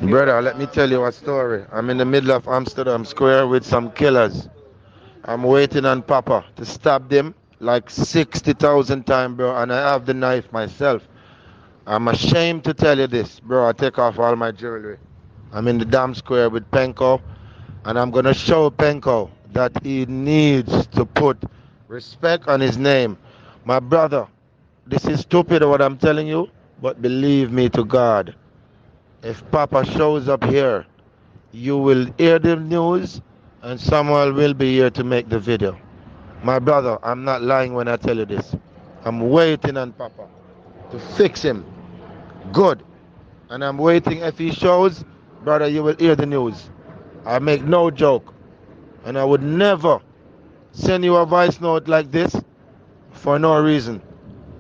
Brother, let me tell you a story. I'm in the middle of Amsterdam Square with some killers. I'm waiting on Papa to stab them like 60,000 times, bro, and I have the knife myself. I'm ashamed to tell you this, bro. I take off all my jewelry. I'm in the damn square with Penko, and I'm gonna show Penko that he needs to put respect on his name. My brother, this is stupid what I'm telling you, but believe me to God, if Papa shows up here, you will hear the news, and someone will be here to make the video. My brother, I'm not lying when I tell you this. I'm waiting on Papa to fix him good. And I'm waiting. If he shows, brother, you will hear the news. I make no joke. And I would never send you a voice note like this for no reason.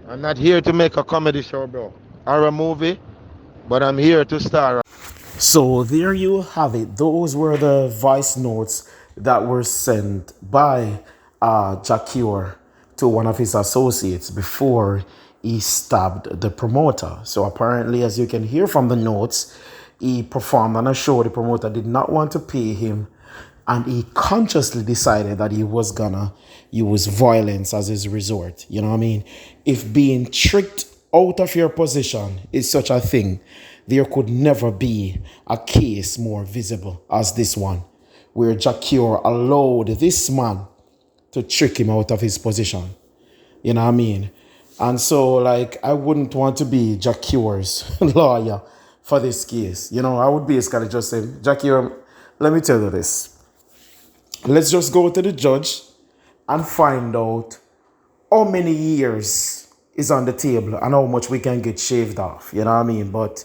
I'm not here to make a comedy show, bro, or a movie, but I'm here to star. So there you have it. Those were the voice notes that were sent by Jah Cure to one of his associates before he stabbed the promoter. So apparently, as you can hear from the notes, he performed on a show. The promoter did not want to pay him, and he consciously decided that he was gonna use violence as his resort. You know what I mean? If being tricked out of your position is such a thing, there could never be a case more visible as this one, where Jah Cure allowed this man to trick him out of his position. You know what I mean? And so, like, I wouldn't want to be Jah Cure's lawyer for this case. You know, I would basically just say, Jah Cure, let me tell you this. Let's just go to the judge and find out how many years is on the table and how much we can get shaved off. You know what I mean? But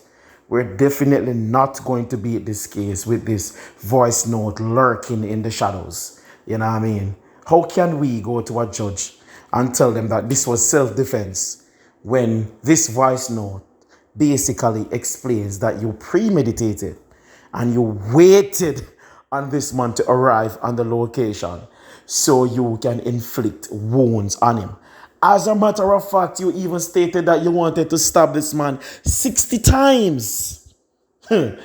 we're definitely not going to beat this case with this voice note lurking in the shadows. You know what I mean? How can we go to a judge and tell them that this was self-defense when this voice note basically explains that you premeditated and you waited on this man to arrive on the location so you can inflict wounds on him? As a matter of fact, you even stated that you wanted to stab this man 60 times. And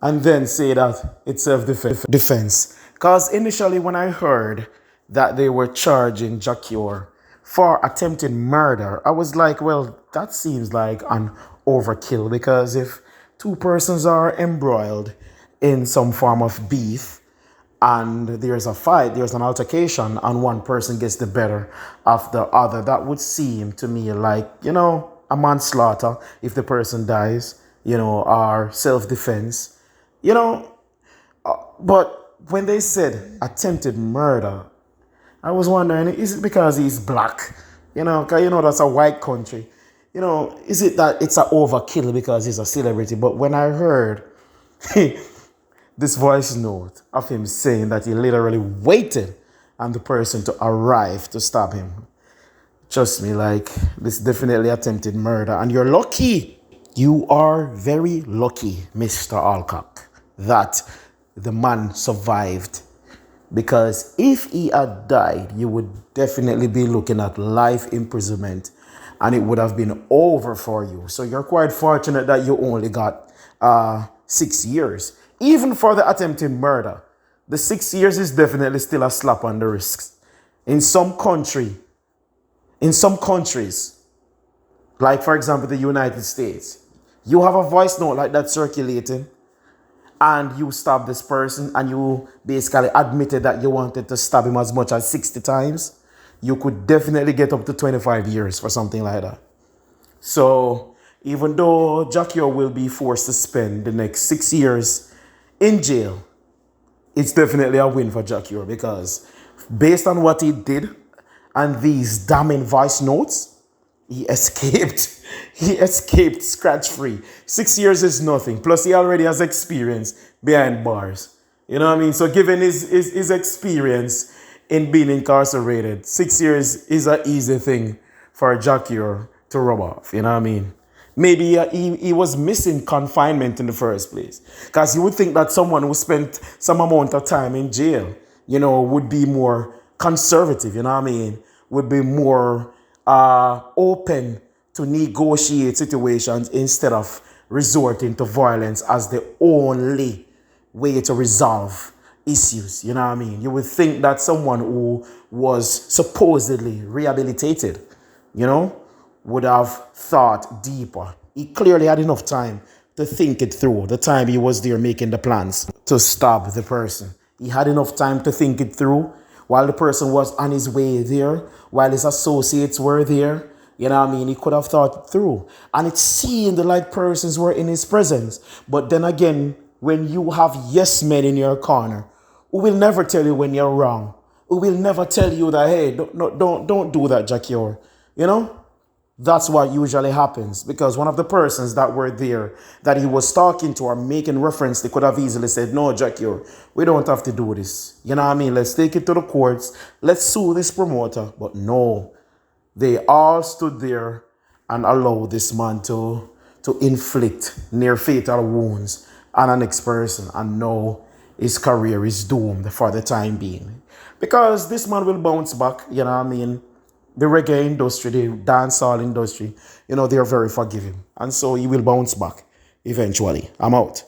then say that it's self-defense. Because initially when I heard that they were charging Jah Cure for attempted murder, I was like, well, that seems like an overkill, because if two persons are embroiled in some form of beef and there's a fight, there's an altercation, and one person gets the better of the other, that would seem to me like, a manslaughter if the person dies, or self-defense, you know. But when they said attempted murder, I was wondering, is it because he's black? Because that's a white country. Is it that it's an overkill because he's a celebrity? But when I heard this voice note of him saying that he literally waited on the person to arrive to stab him, trust me, like, this definitely attempted murder. And you're lucky. You are very lucky, Mr. Alcock, that the man survived. Because if he had died, you would definitely be looking at life imprisonment and it would have been over for you. So you're quite fortunate that you only got 6 years. Even for the attempted murder, the 6 years is definitely still a slap on the wrist. In some countries, like for example the United States, you have a voice note like that circulating and you stab this person and you basically admitted that you wanted to stab him as much as 60 times, you could definitely get up to 25 years for something like that. So even though Jah Cure will be forced to spend the next 6 years in jail, it's definitely a win for Jah Cure, because based on what he did and these damning voice notes, he escaped. He escaped scratch-free. 6 years is nothing. Plus, he already has experience behind bars. You know what I mean? So given his experience in being incarcerated, 6 years is an easy thing for Jah Cure to rub off. You know what I mean? Maybe he was missing confinement in the first place. Because you would think that someone who spent some amount of time in jail, would be more conservative, you know what I mean? Would be more open to negotiate situations instead of resorting to violence as the only way to resolve issues. You know what I mean? You would think that someone who was supposedly rehabilitated, you know, would have thought deeper. He clearly had enough time to think it through. The time he was there making the plans to stab the person, he had enough time to think it through while the person was on his way there, while his associates were there. You know what I mean? He could have thought it through. And it seemed like persons were in his presence. But then again, when you have yes men in your corner who will never tell you when you're wrong, who will never tell you that, hey, don't do that, Jah Cure. You know? That's what usually happens, because one of the persons that were there that he was talking to or making reference, they could have easily said, no, Jah Cure, we don't have to do this. You know what I mean? Let's take it to the courts. Let's sue this promoter. But no, they all stood there and allowed this man to inflict near fatal wounds on an next person. And now his career is doomed for the time being. Because this man will bounce back, you know what I mean? The reggae industry, the dancehall industry, you know, they're very forgiving. And so he will bounce back eventually. I'm out.